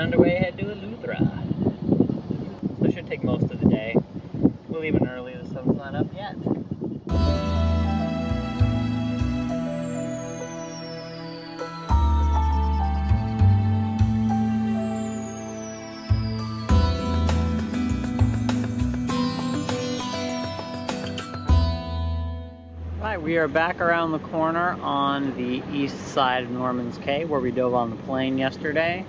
underway ahead to Eleuthera. So it should take most of the day. We're leaving early, the sun's not up yet. Right, we are back around the corner on the east side of Norman's Cay where we dove on the plane yesterday.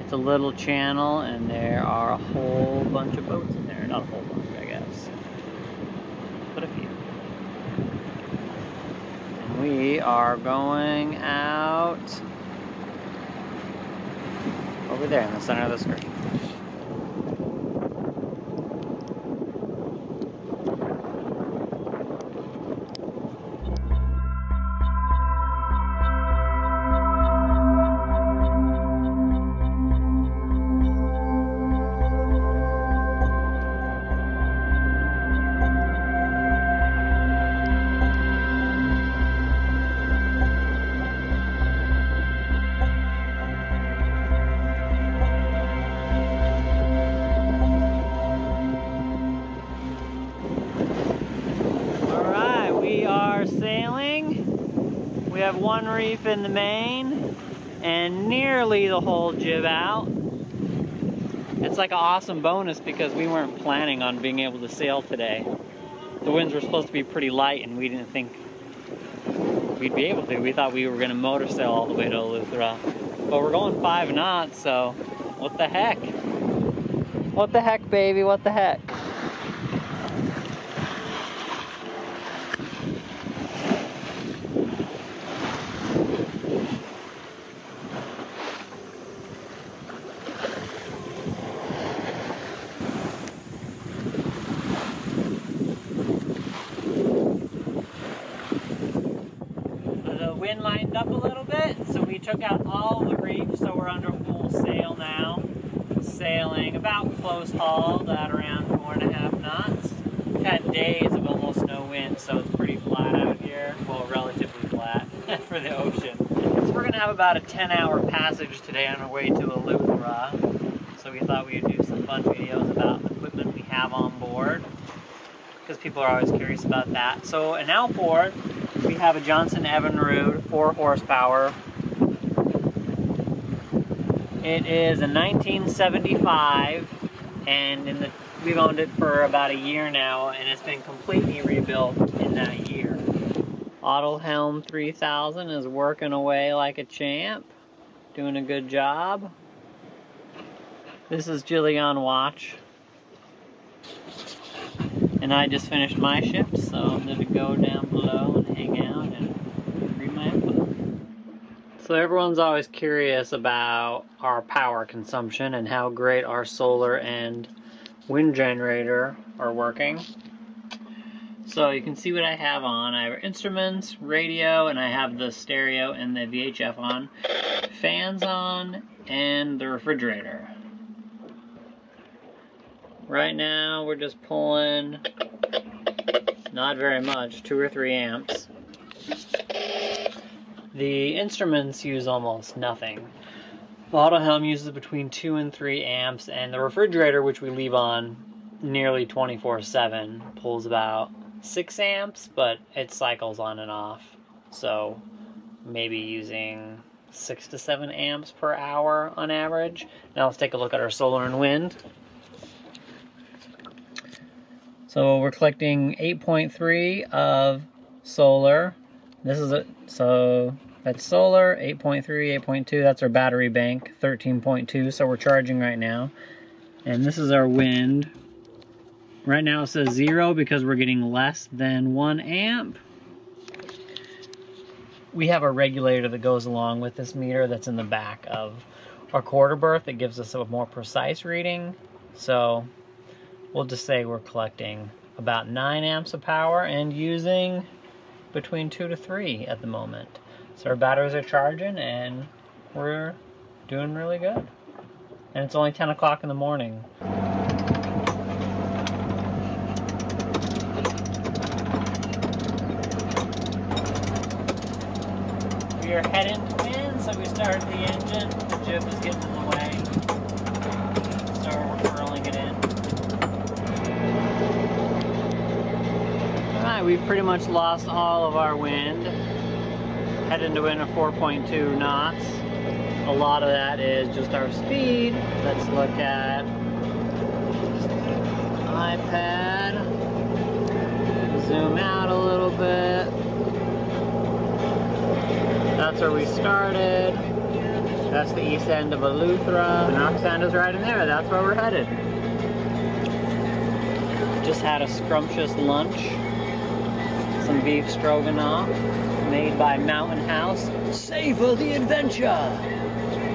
It's a little channel and there are a whole bunch of boats in there. Not a whole bunch, I guess, but a few. And we are going out over there in the center of the screen. Sailing. We have one reef in the main and nearly the whole jib out. It's like an awesome bonus because we weren't planning on being able to sail today. The winds were supposed to be pretty light and we didn't think we'd be able to. We thought we were going to motor sail all the way to Eleuthera. But we're going 5 knots, so what the heck? What the heck, baby? What the heck? Wind lightened up a little bit, so we took out all the reefs, so we're under full sail now. Sailing about close hauled at around 4.5 knots. We've had days of almost no wind, so it's pretty flat out here. Well, relatively flat for the ocean. So we're gonna have about a 10-hour passage today on our way to Eleuthera. So we thought we'd do some fun videos about the equipment we have on board, because people are always curious about that. So an outboard, we have a Johnson Evinrude 4 horsepower. It is a 1975 and we've owned it for about a year now and it's been completely rebuilt in that year. Autohelm 3000 is working away like a champ, doing a good job. This is Jilly on watch. And I just finished my shift, so I'm going to go down below and hang out and read my book. So everyone's always curious about our power consumption and how great our solar and wind generator are working. So you can see what I have on. I have instruments, radio, and I have the stereo and the VHF on, fans on, and the refrigerator. Right now we're just pulling not very much, 2 or 3 amps. The instruments use almost nothing. The Autohelm uses between 2 and 3 amps, and the refrigerator, which we leave on nearly 24/7, pulls about 6 amps, but it cycles on and off. So maybe using 6 to 7 amps per hour on average. Now let's take a look at our solar and wind. So we're collecting 8.3 of solar. This is so that's solar, 8.3, 8.2, that's our battery bank, 13.2, so we're charging right now. And this is our wind. Right now it says 0 because we're getting less than 1 amp. We have a regulator that goes along with this meter that's in the back of our quarter berth that gives us a more precise reading. So we'll just say we're collecting about 9 amps of power and using between 2 to 3 at the moment. So our batteries are charging and we're doing really good. And it's only 10 o'clock in the morning. We are heading to wind, so we started the engine. The jib is getting in the way. we've pretty much lost all of our wind. Head into wind of 4.2 knots. A lot of that is just our speed. Let's look at iPad. Zoom out a little bit. That's where we started. That's the east end of Eleuthera. And Roxanne is right in there. That's where we're headed. Just had a scrumptious lunch. Some beef stroganoff made by Mountain House. Savor the adventure!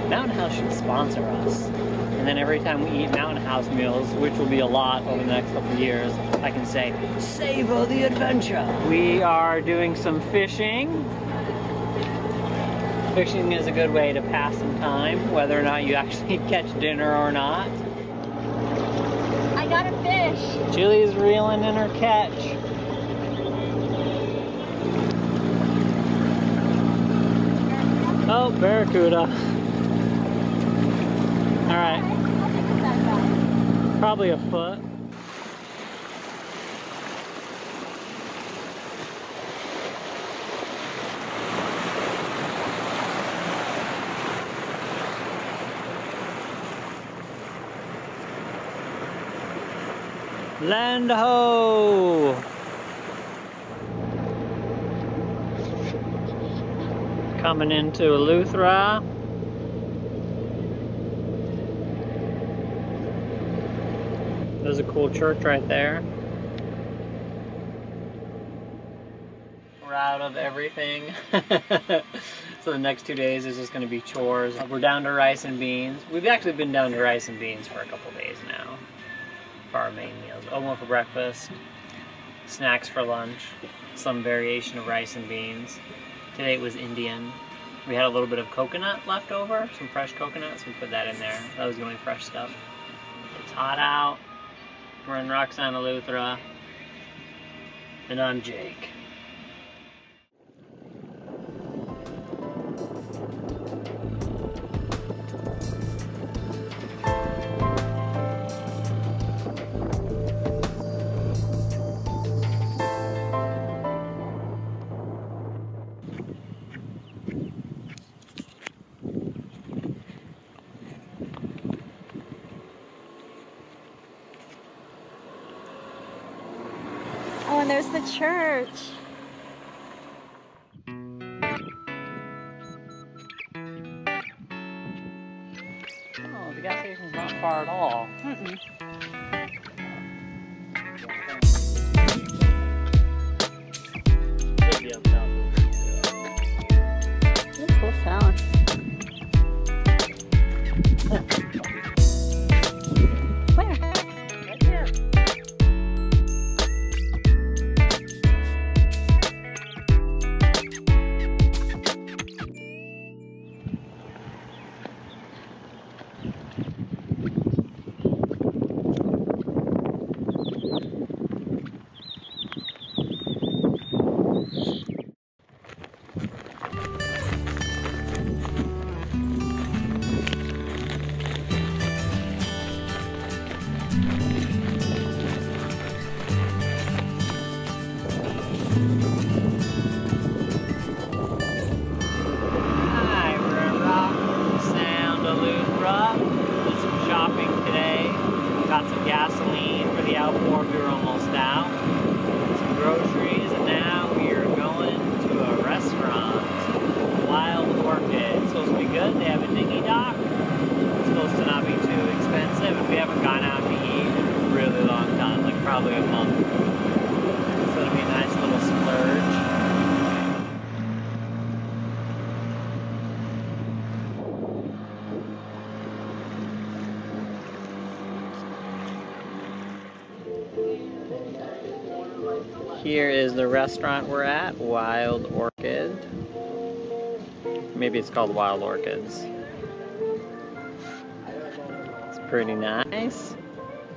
Mountain House should sponsor us. And then every time we eat Mountain House meals, which will be a lot over the next couple of years, I can say, savor the adventure! We are doing some fishing. Fishing is a good way to pass some time, whether or not you actually catch dinner or not. I got a fish! Jilly's reeling in her catch. Oh, barracuda. Alright. Probably a foot. Land ho! Coming into Eleuthera. There's a cool church right there. We're out of everything. So the next 2 days is just going to be chores. We're down to rice and beans. We've actually been down to rice and beans for a couple days now. For our main meals. Oatmeal for breakfast, snacks for lunch, some variation of rice and beans. Today it was Indian. We had a little bit of coconut left over, some fresh coconut, so we put that in there. That was the only fresh stuff. It's hot out. We're in Roxanne, Eleuthera, and I'm Jake. Oh, and there's the church. Oh, the gas station's not far at all. Cool sound. Where? Right there. Got some gasoline for the outboard, we were almost out. Some groceries, and now we are going to a restaurant. Wild Orchid. It's supposed to be good. They have a dinghy dock. It's supposed to not be too expensive, and we haven't gone out to eat in a really long time, like probably a month. It's going to be a nice little splurge. Here is the restaurant we're at, Wild Orchid. Maybe it's called Wild Orchids. It's pretty nice.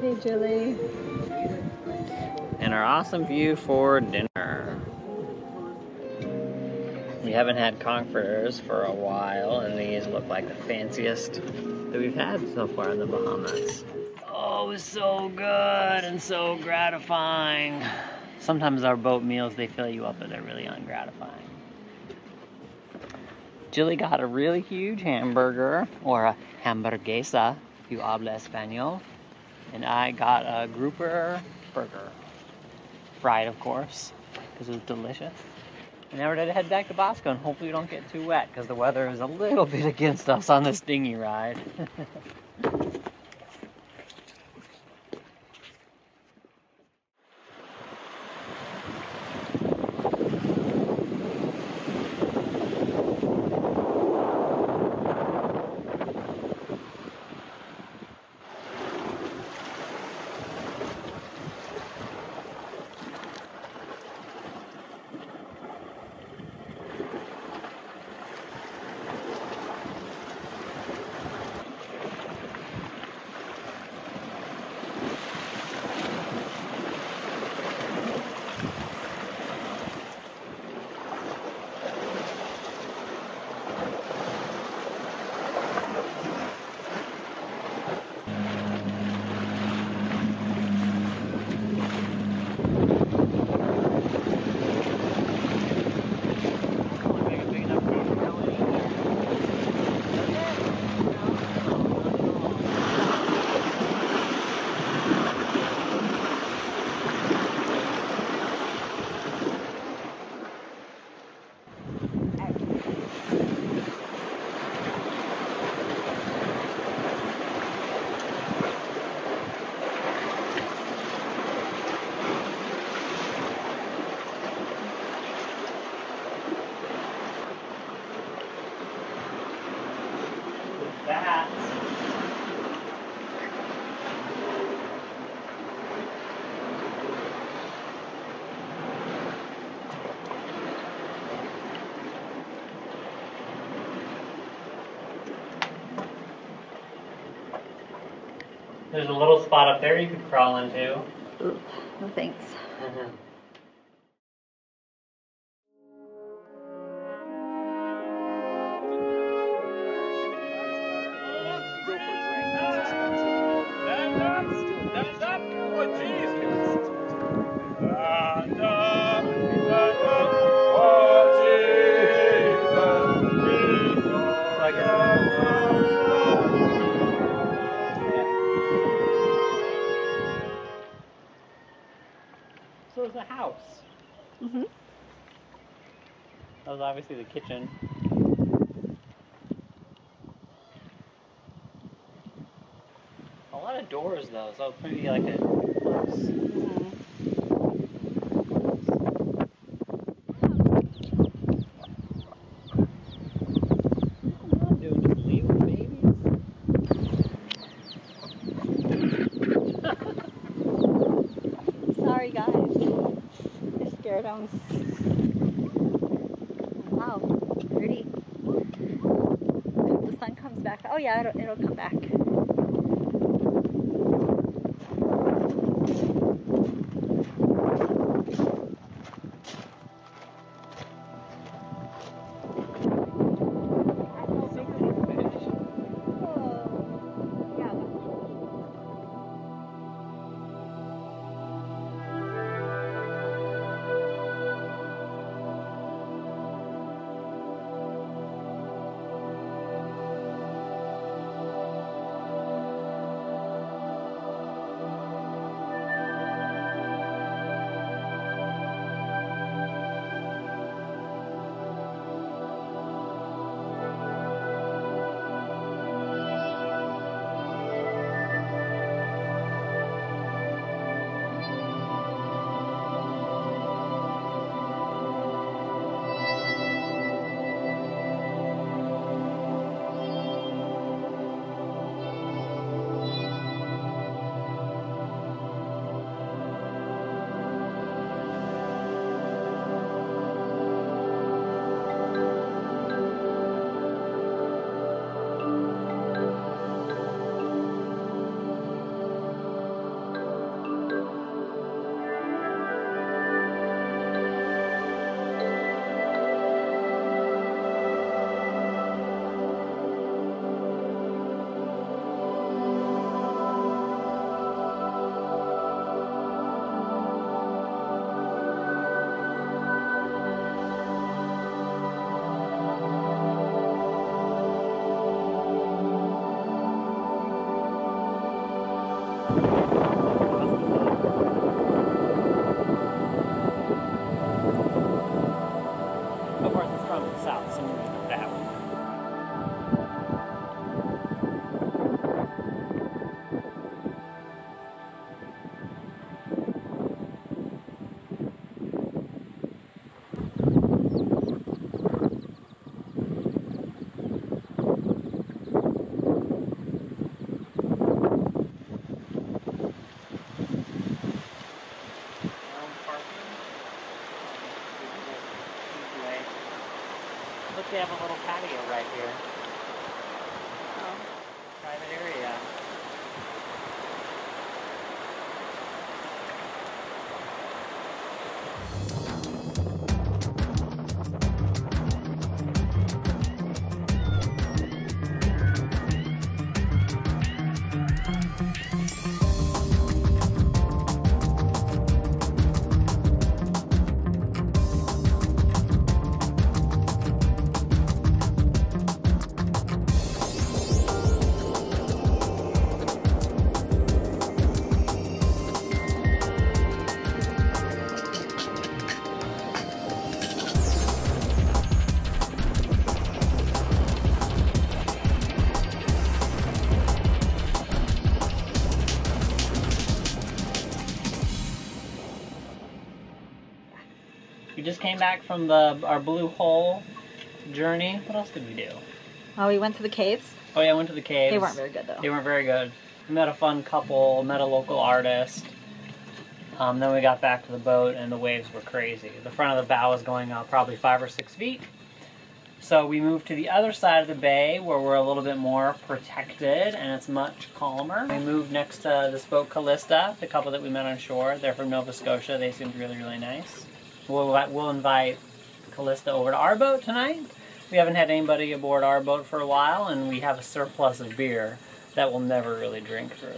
Hey, Jilly. And our awesome view for dinner. We haven't had comforters for a while, and these look like the fanciest that we've had so far in the Bahamas. Oh, it was so good and so gratifying. Sometimes our boat meals, they fill you up, but they're really ungratifying. Jilly got a really huge hamburger, or a hamburguesa, if you habla español. And I got a grouper burger. Fried, of course, because it was delicious. And now we're ready to head back to Bosco, and hopefully we don't get too wet, because the weather is a little bit against us on this dinghy ride. That. There's a little spot up there you could crawl into. Ooh, no thanks. Mm-hmm. So it's a house. Mm-hmm. That was obviously the kitchen. A lot of doors though, so it's maybe like a house. Mm-hmm. I'm doing just leave with babies. Sorry, guys. I scared them. Wow, pretty. I hope the sun comes back. Oh yeah, it'll come back. they have a little patio right here. Oh. Private area. We just came back from our blue hole journey. What else did we do? Oh, we went to the caves. Oh yeah, I went to the caves. They weren't very good though. They weren't very good. We met a fun couple, met a local artist. Then we got back to the boat and the waves were crazy. The front of the bow was going up probably 5 or 6 feet. So we moved to the other side of the bay where we're a little bit more protected and it's much calmer. We moved next to this boat Callista, the couple that we met on shore. They're from Nova Scotia. They seemed really, really nice. We'll invite Callista over to our boat tonight. We haven't had anybody aboard our boat for a while, and we have a surplus of beer that we'll never really drink through.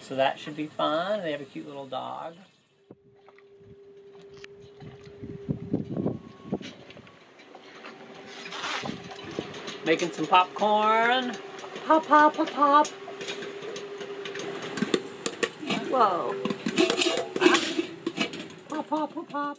So that should be fun. They have a cute little dog. Making some popcorn. Pop, pop, pop, pop. Whoa. Pop, pop, pop, pop.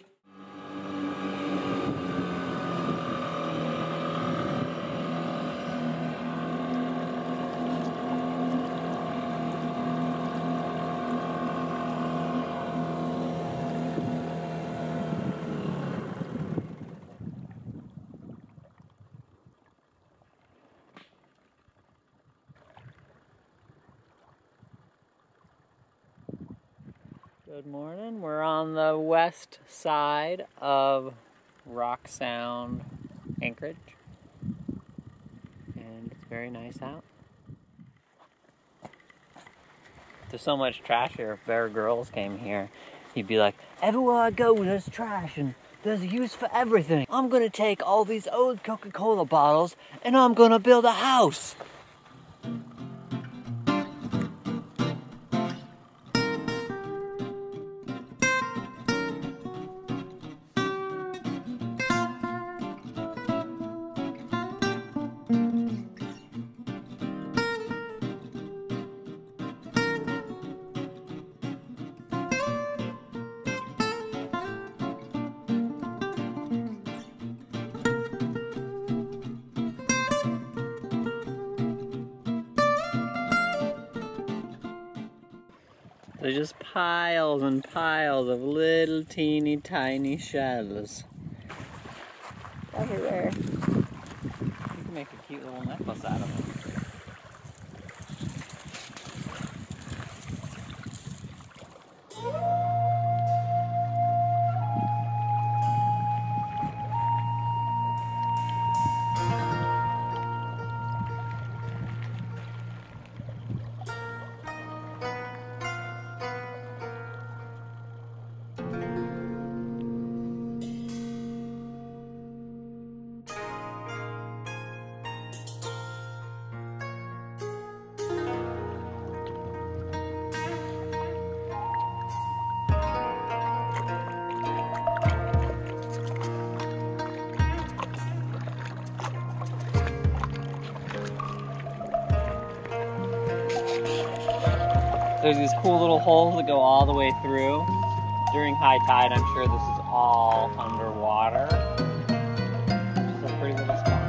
Good morning. We're on the west side of Rock Sound, Anchorage, and it's very nice out. There's so much trash here. If Bear Grylls came here, he'd be like, everywhere I go there's trash and there's a use for everything. I'm gonna take all these old Coca-Cola bottles and I'm gonna build a house. There's just piles and piles of little teeny tiny shells Everywhere. You can make a cute little necklace out of them. There's these cool little holes that go all the way through. During high tide, I'm sure this is all underwater. It's a pretty little spot.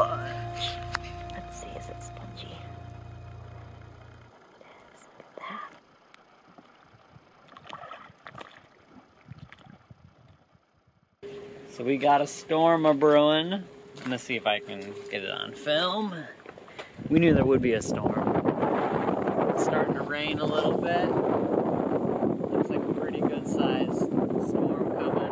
sponge. Let's see, is it spongy? It is. Look at that. So we got a storm a-brewing. I'm gonna see if I can get it on film. We knew there would be a storm. It's starting to rain a little bit. Looks like a pretty good sized storm coming.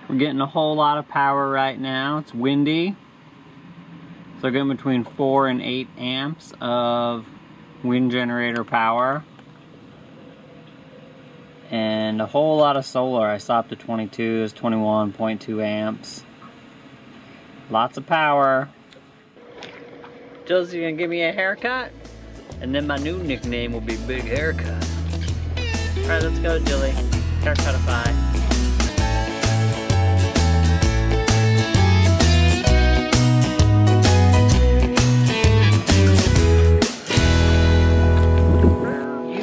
We're getting a whole lot of power right now. It's windy. So getting between 4 and 8 amps of wind generator power. And a whole lot of solar. I stopped at 22, it's 21.2 amps. Lots of power. Jill's gonna give me a haircut, and then my new nickname will be Big Haircut. Alright, let's go, Jilly. Haircutify.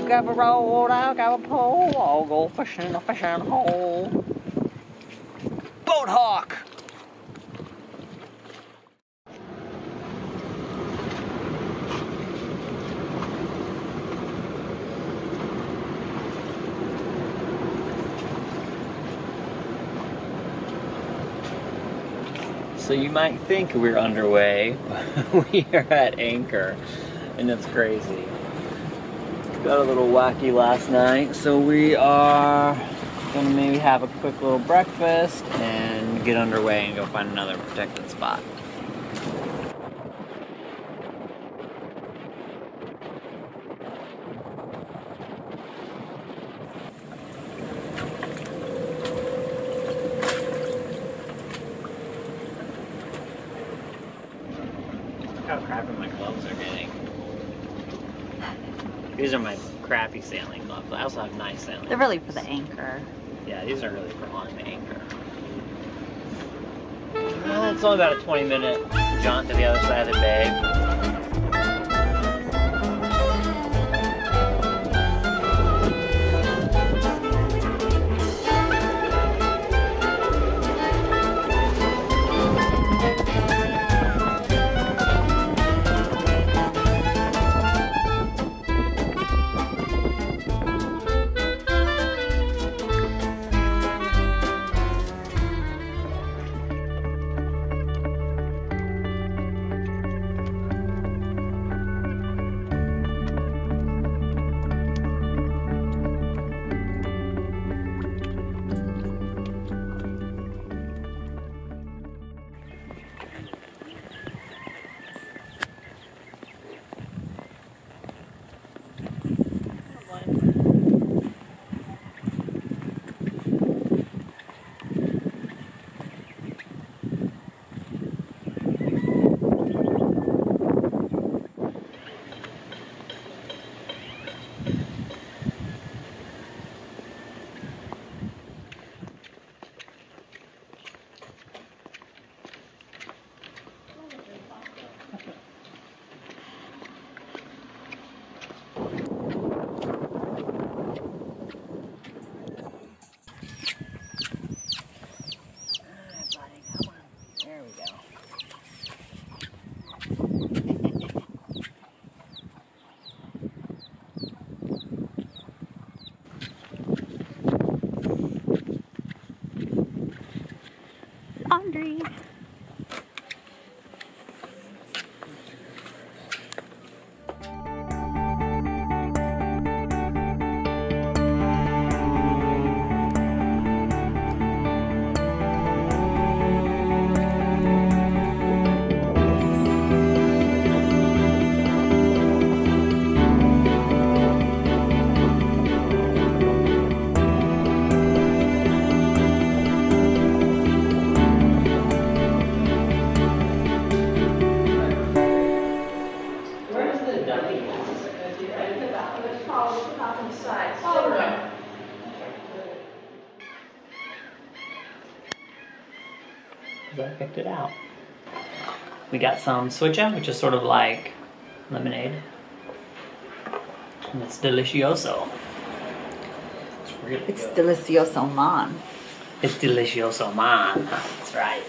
Got a road, I got a pole, I'll go fishing in a fishing hole. Boat hawk! So you might think we're underway, we are at anchor, and it's crazy. Got a little wacky last night, so we are gonna maybe have a quick little breakfast and get underway and go find another protected spot. Look how crappy my gloves are getting. These are my crappy sailing gloves. I also have nice sailing They're really gloves. for the anchor. Yeah, these are really for on the anchor. It's only about a 20-minute jaunt to the other side of the bay. Laundry. because I picked it out. We got some switcha, which is sort of like lemonade. And it's delicioso. It's really It's good. delicioso man. It's delicioso man. That's right.